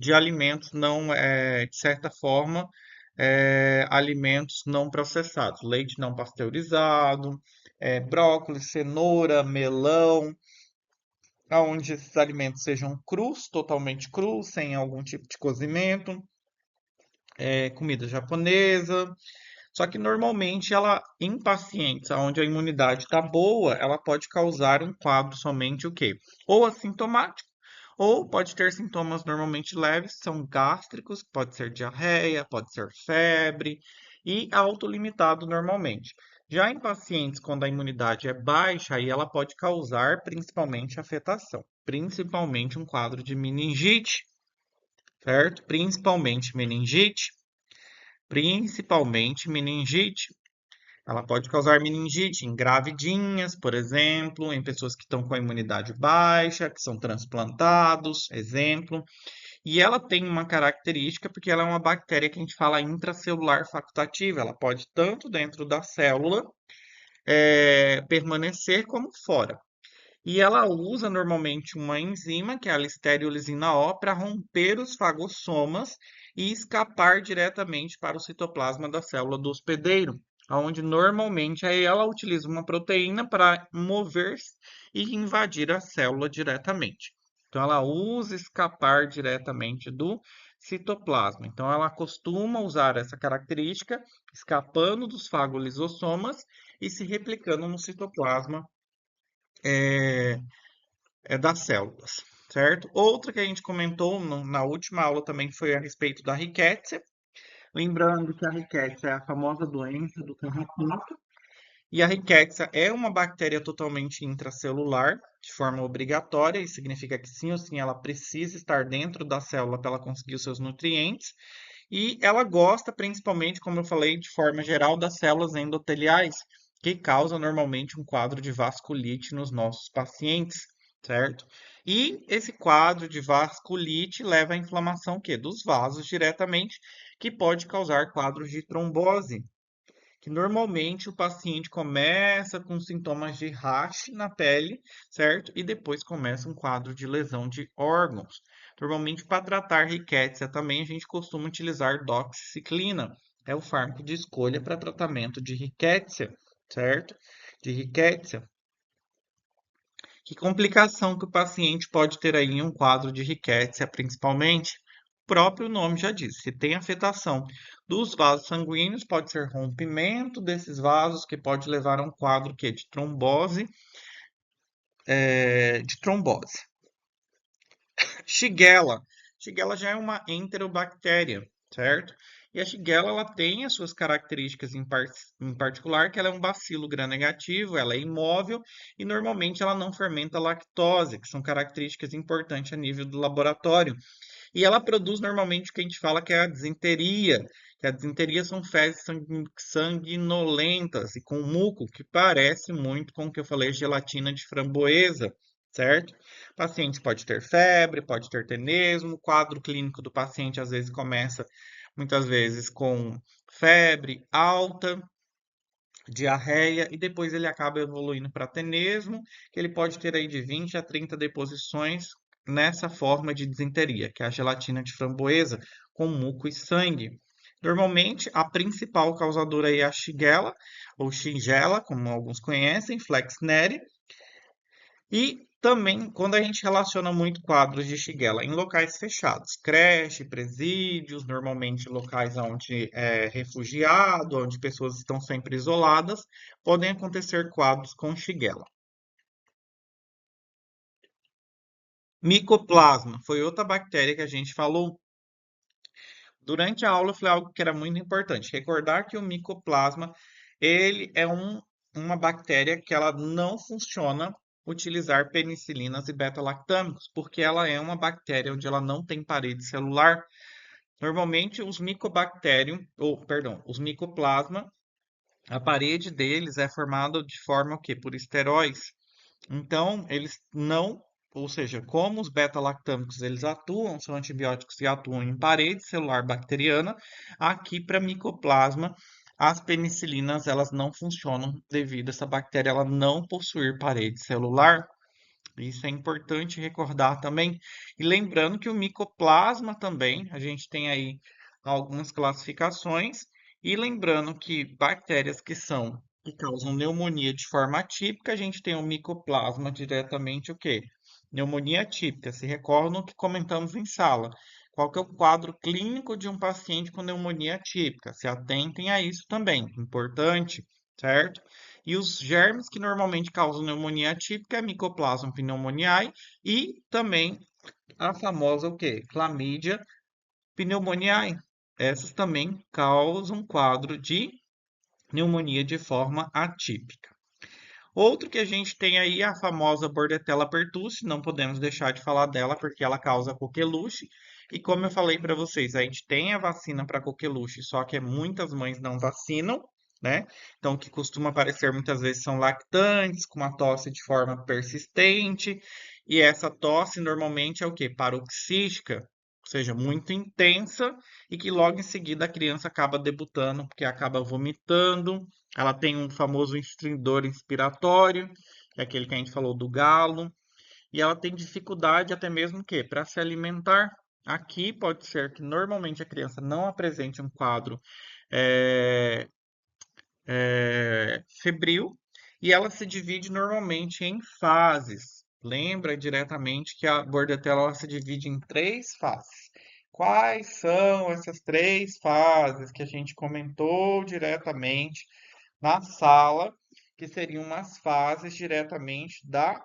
de alimentos não, de certa forma, alimentos não processados, leite não pasteurizado, brócolis, cenoura, melão, onde esses alimentos sejam crus, totalmente crus, sem algum tipo de cozimento, comida japonesa. Só que normalmente ela, em pacientes onde a imunidade está boa, ela pode causar um quadro somente o quê? Ou assintomático, ou pode ter sintomas normalmente leves, são gástricos, pode ser diarreia, pode ser febre e autolimitado normalmente. Já em pacientes quando a imunidade é baixa, aí ela pode causar principalmente afetação, principalmente um quadro de meningite, certo? Principalmente meningite. Ela pode causar meningite em gravidinhas, por exemplo, em pessoas que estão com a imunidade baixa, que são transplantados, exemplo. E ela tem uma característica porque ela é uma bactéria que a gente fala intracelular facultativa. Ela pode tanto dentro da célula permanecer como fora. E ela usa normalmente uma enzima, que é a listeriolisina O, para romper os fagossomas e escapar diretamente para o citoplasma da célula do hospedeiro, onde normalmente aí ela utiliza uma proteína para mover e invadir a célula diretamente. Então ela usa escapar diretamente do citoplasma. Então ela costuma usar essa característica, escapando dos fagoslisosomas e se replicando no citoplasma é, das células, certo? Outra que a gente comentou na última aula também foi a respeito da rickettsia. Lembrando que a rickettsia é a famosa doença do carrapato. E a rickettsia é uma bactéria totalmente intracelular, de forma obrigatória, isso significa que sim ou sim ela precisa estar dentro da célula para ela conseguir os seus nutrientes. E ela gosta principalmente, como eu falei, de forma geral, das células endoteliais, que causam normalmente um quadro de vasculite nos nossos pacientes, certo? E esse quadro de vasculite leva à inflamação o quê? Dos vasos diretamente, que pode causar quadros de trombose, que normalmente o paciente começa com sintomas de rash na pele, certo? E depois começa um quadro de lesão de órgãos. Normalmente, para tratar rickettsia também, a gente costuma utilizar doxiciclina. É o fármaco de escolha para tratamento de rickettsia, certo? De rickettsia. Que complicação que o paciente pode ter aí em um quadro de rickettsia, principalmente? O próprio nome já diz, se tem afetação dos vasos sanguíneos, pode ser rompimento desses vasos, que pode levar a um quadro que é de trombose, de trombose. Shigella. Shigella já é uma enterobactéria, certo? E a Shigella ela tem as suas características em particular, que ela é um bacilo gram-negativo, ela é imóvel e normalmente ela não fermenta lactose, que são características importantes a nível do laboratório. E ela produz normalmente o que a gente fala que é a disenteria, que a disenteria são fezes sanguinolentas e com muco que parece muito com o que eu falei, gelatina de framboesa, certo? O paciente pode ter febre, pode ter tenesmo, o quadro clínico do paciente às vezes começa muitas vezes com febre alta, diarreia e depois ele acaba evoluindo para tenesmo, que ele pode ter aí de 20 a 30 deposições nessa forma de disenteria, que é a gelatina de framboesa com muco e sangue. Normalmente, a principal causadora aí é a Shigella, ou Shigella, como alguns conhecem, Flexneri, e também quando a gente relaciona muito quadros de Shigella em locais fechados, creche, presídios, normalmente locais onde é refugiado, onde pessoas estão sempre isoladas, podem acontecer quadros com Shigella. Micoplasma foi outra bactéria que a gente falou. Durante a aula foi algo que era muito importante. Recordar que o micoplasma, ele é uma bactéria que ela não funciona utilizar penicilinas e beta-lactâmicos, porque ela é uma bactéria onde ela não tem parede celular. Normalmente os micobactérium, ou perdão, os micoplasma, a parede deles é formada de forma o quê? Por esteróis. Então, eles não, ou seja, como os beta-lactâmicos eles atuam, são antibióticos e atuam em parede celular bacteriana, aqui para micoplasma, as penicilinas elas não funcionam devido a essa bactéria ela não possuir parede celular. Isso é importante recordar também. E lembrando que o micoplasma também, a gente tem aí algumas classificações. E lembrando que bactérias que causam pneumonia de forma atípica, a gente tem o micoplasma diretamente o quê? Pneumonia atípica. Se recordam que comentamos em sala. Qual que é o quadro clínico de um paciente com pneumonia atípica? Se atentem a isso também, importante, certo? E os germes que normalmente causam pneumonia atípica é Mycoplasma pneumoniae e também a famosa o quê? Clamídia pneumoniae. Essas também causam quadro de pneumonia de forma atípica. Outro que a gente tem aí é a famosa Bordetella pertussis, não podemos deixar de falar dela porque ela causa coqueluche. E como eu falei para vocês, a gente tem a vacina para coqueluche, só que muitas mães não vacinam, né? Então, o que costuma aparecer muitas vezes são lactantes, com uma tosse de forma persistente. E essa tosse normalmente é o quê? Paroxística, ou seja, muito intensa, e que logo em seguida a criança acaba debutando, porque acaba vomitando. Ela tem um famoso estridor inspiratório, que é aquele que a gente falou do galo, e ela tem dificuldade até mesmo que para se alimentar. Aqui pode ser que normalmente a criança não apresente um quadro é, febril e ela se divide normalmente em fases. Lembra diretamente que a bordetela ela se divide em três fases. Quais são essas três fases que a gente comentou diretamente na sala, que seriam umas fases diretamente da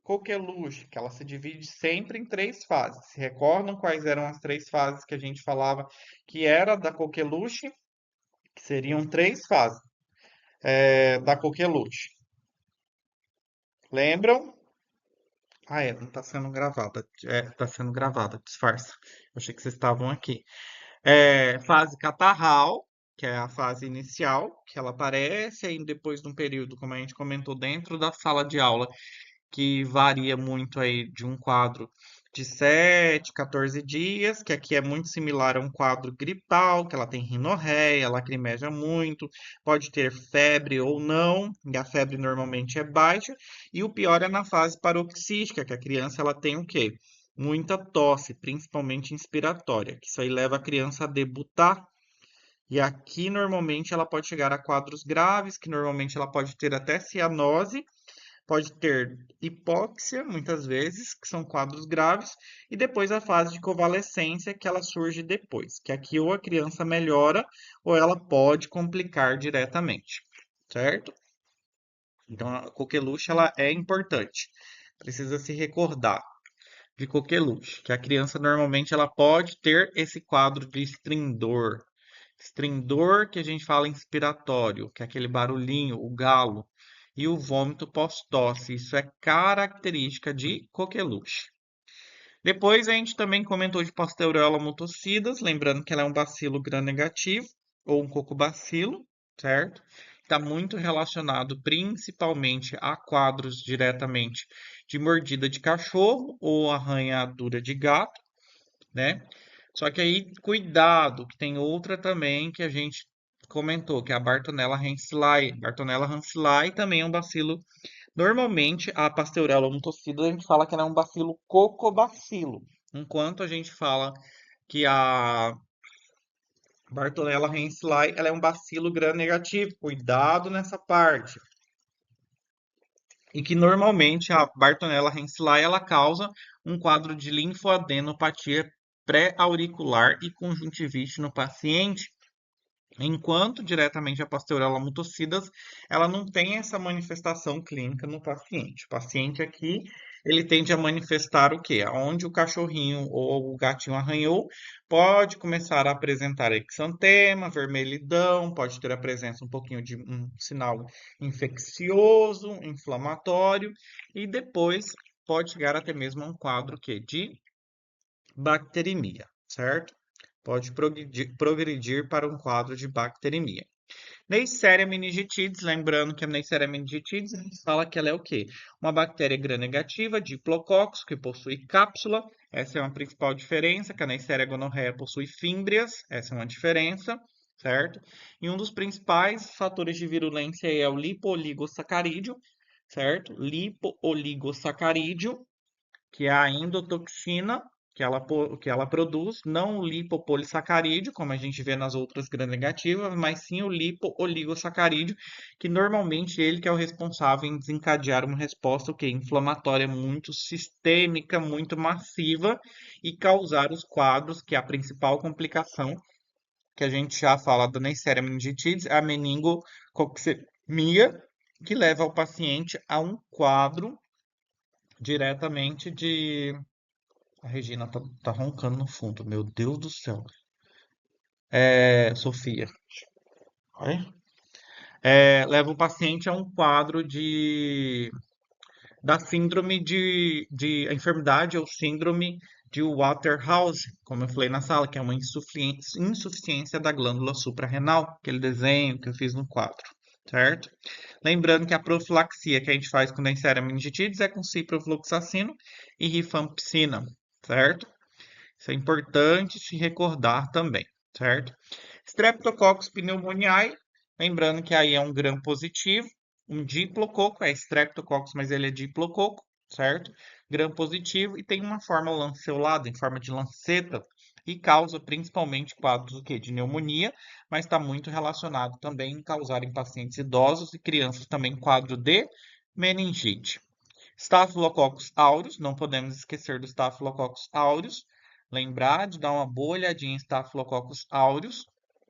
coqueluche, que ela se divide sempre em três fases. Se recordam quais eram as três fases que a gente falava que era da coqueluche? Que seriam três fases da coqueluche. Lembram? Ah, não está sendo gravada. Está sendo gravada, disfarça. Eu achei que vocês estavam aqui. Fase catarral, que é a fase inicial, que ela aparece aí depois de um período, como a gente comentou, dentro da sala de aula, que varia muito aí de um quadro de 7, 14 dias, que aqui é muito similar a um quadro gripal, que ela tem rinorreia, lacrimeja muito, pode ter febre ou não, e a febre normalmente é baixa, e o pior é na fase paroxística, que a criança ela tem o quê? Muita tosse, principalmente inspiratória, que isso aí leva a criança a debutar. E aqui normalmente ela pode chegar a quadros graves, que normalmente ela pode ter até cianose, pode ter hipóxia, muitas vezes, que são quadros graves, e depois a fase de convalescência, que ela surge depois, que aqui ou a criança melhora ou ela pode complicar diretamente, certo? Então a coqueluche ela é importante. Precisa se recordar de coqueluche, que a criança normalmente ela pode ter esse quadro de estrindor. Estrindor que a gente fala inspiratório, que é aquele barulhinho, o galo, e o vômito pós-tosse. Isso é característica de coqueluche. Depois a gente também comentou de Pasteurella mutocidas, lembrando que ela é um bacilo gram-negativo ou um cocobacilo, certo? Está muito relacionado principalmente a quadros diretamente de mordida de cachorro ou arranhadura de gato, né? Só que aí, cuidado, que tem outra também que a gente comentou, que é a Bartonella henselae. Bartonella henselae também é um bacilo. Normalmente, a Pasteurella ontocida, a gente fala que ela é um bacilo cocobacilo, enquanto a gente fala que a Bartonella henselae, ela é um bacilo gram-negativo. Cuidado nessa parte. E que normalmente a Bartonella henselae, ela causa um quadro de linfoadenopatia pré-auricular e conjuntivite no paciente, enquanto diretamente a Pasteurella mutocidas, ela não tem essa manifestação clínica no paciente. O paciente aqui, ele tende a manifestar o quê? Onde o cachorrinho ou o gatinho arranhou, pode começar a apresentar exantema, vermelhidão, pode ter a presença um pouquinho de um sinal infeccioso, inflamatório, e depois pode chegar até mesmo a um quadro que de bacteremia, certo? Pode progredir para um quadro de bacteremia. Neisseria meningitidis, lembrando que a Neisseria meningitidis, a gente fala que ela é o quê? Uma bactéria gram-negativa, diplococcus, que possui cápsula. Essa é uma principal diferença, que a Neisseria gonorreia possui fímbrias. Essa é uma diferença, certo? E um dos principais fatores de virulência é o lipooligosacarídeo, certo? Lipooligosacarídeo, que é a endotoxina que ela produz, não o lipopolissacarídeo, como a gente vê nas outras gram-negativas, mas sim o lipooligosacarídeo, que normalmente ele que é o responsável em desencadear uma resposta inflamatória muito sistêmica, muito massiva e causar os quadros, que é a principal complicação, que a gente já fala da Neisseria meningitidis, a meningococcemia, que leva o paciente a um quadro diretamente de. A Regina tá roncando no fundo, meu Deus do céu. Sofia. Olha. Leva o paciente a um quadro da síndrome a enfermidade ou síndrome de Waterhouse, como eu falei na sala, que é uma insuficiência da glândula suprarrenal, aquele desenho que eu fiz no quadro, certo? Lembrando que a profilaxia que a gente faz com Neisseria meningitidis é com ciprofloxacino e rifampicina, certo? Isso é importante se recordar também, certo? Streptococcus pneumoniae, lembrando que aí é um gram positivo, um diplococo, é Streptococcus, mas ele é diplococo, certo? Gram positivo e tem uma forma lanceolada, em forma de lanceta, e causa principalmente quadros o quê? De pneumonia, mas está muito relacionado também em causar em pacientes idosos e crianças também quadro de meningite. Staphylococcus aureus, não podemos esquecer do Staphylococcus aureus. Lembrar de dar uma boa olhadinha em Staphylococcus aureus,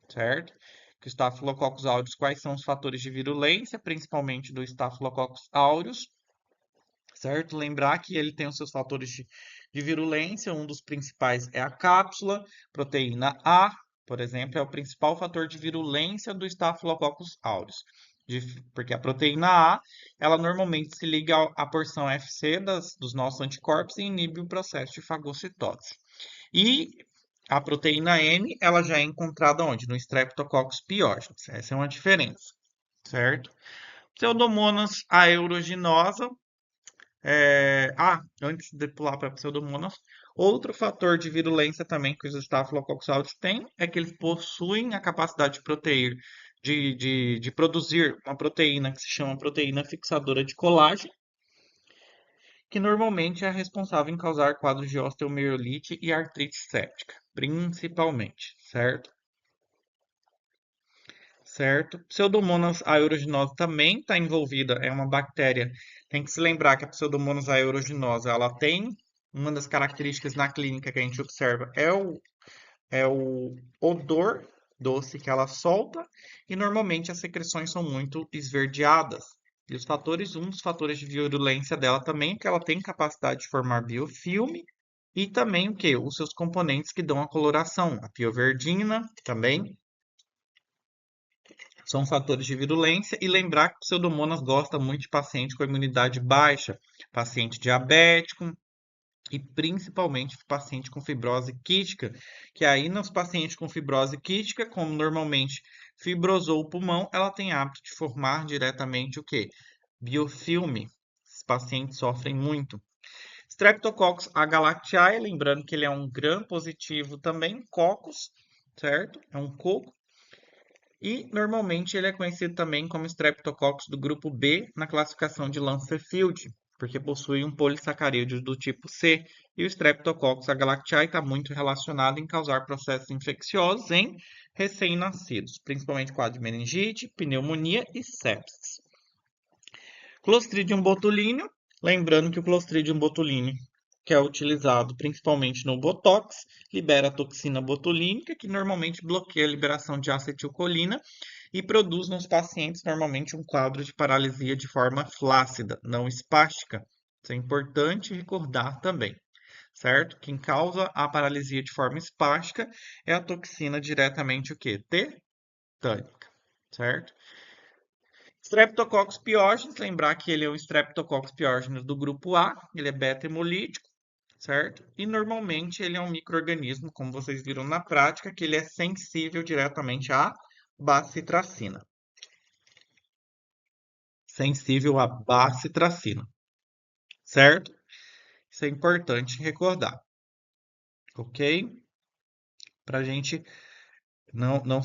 certo? Que o Staphylococcus aureus, quais são os fatores de virulência, principalmente do Staphylococcus aureus, certo? Lembrar que ele tem os seus fatores de virulência, um dos principais é a cápsula, proteína A, por exemplo, é o principal fator de virulência do Staphylococcus aureus. Porque a proteína A, ela normalmente se liga à porção FC dos nossos anticorpos e inibe o processo de fagocitose. E a proteína N, ela já é encontrada onde? No Streptococcus pyogenes. Essa é uma diferença, certo? Pseudomonas aeruginosa. Antes de pular para Pseudomonas, outro fator de virulência também que os Staphylococcus aureus têm é que eles possuem a capacidade de produzir uma proteína que se chama proteína fixadora de colágeno, que normalmente é responsável em causar quadros de osteomielite e artrite séptica, principalmente, certo? Certo? Pseudomonas aeruginosa também está envolvida, é uma bactéria. Tem que se lembrar que a Pseudomonas aeruginosa, ela tem uma das características na clínica que a gente observa é o odor doce que ela solta e normalmente as secreções são muito esverdeadas. E um dos fatores de virulência dela também é que ela tem capacidade de formar biofilme e também o que? Os seus componentes que dão a coloração, a pioverdina também são fatores de virulência e lembrar que o Pseudomonas gosta muito de paciente com imunidade baixa, paciente diabético e principalmente paciente com fibrose quística, que aí nos pacientes com fibrose quística, como normalmente fibrosou o pulmão, ela tem hábito de formar diretamente o que? Biofilme. Esses pacientes sofrem muito. Streptococcus agalactiae, lembrando que ele é um gram positivo também, coccus, certo? É um coco. E normalmente ele é conhecido também como Streptococcus do grupo B na classificação de Lancefield, porque possui um polissacarídeo do tipo C, e o Streptococcus agalactiae está muito relacionado em causar processos infecciosos em recém-nascidos, principalmente quadro de meningite, pneumonia e sepsis. Clostridium botulinum, lembrando que o Clostridium botulinum, que é utilizado principalmente no Botox, libera toxina botulínica, que normalmente bloqueia a liberação de acetilcolina e produz nos pacientes normalmente um quadro de paralisia de forma flácida, não espástica. Isso é importante recordar também, certo? Quem causa a paralisia de forma espástica é a toxina diretamente o quê? Tetânica, certo? Streptococcus pyogenes, lembrar que ele é um Streptococcus pyogenes do grupo A, ele é beta-hemolítico, certo? E normalmente ele é um micro-organismo, como vocês viram na prática, que ele é sensível diretamente à bacitracina. Sensível à bacitracina, certo? Isso é importante recordar, ok? Para a gente não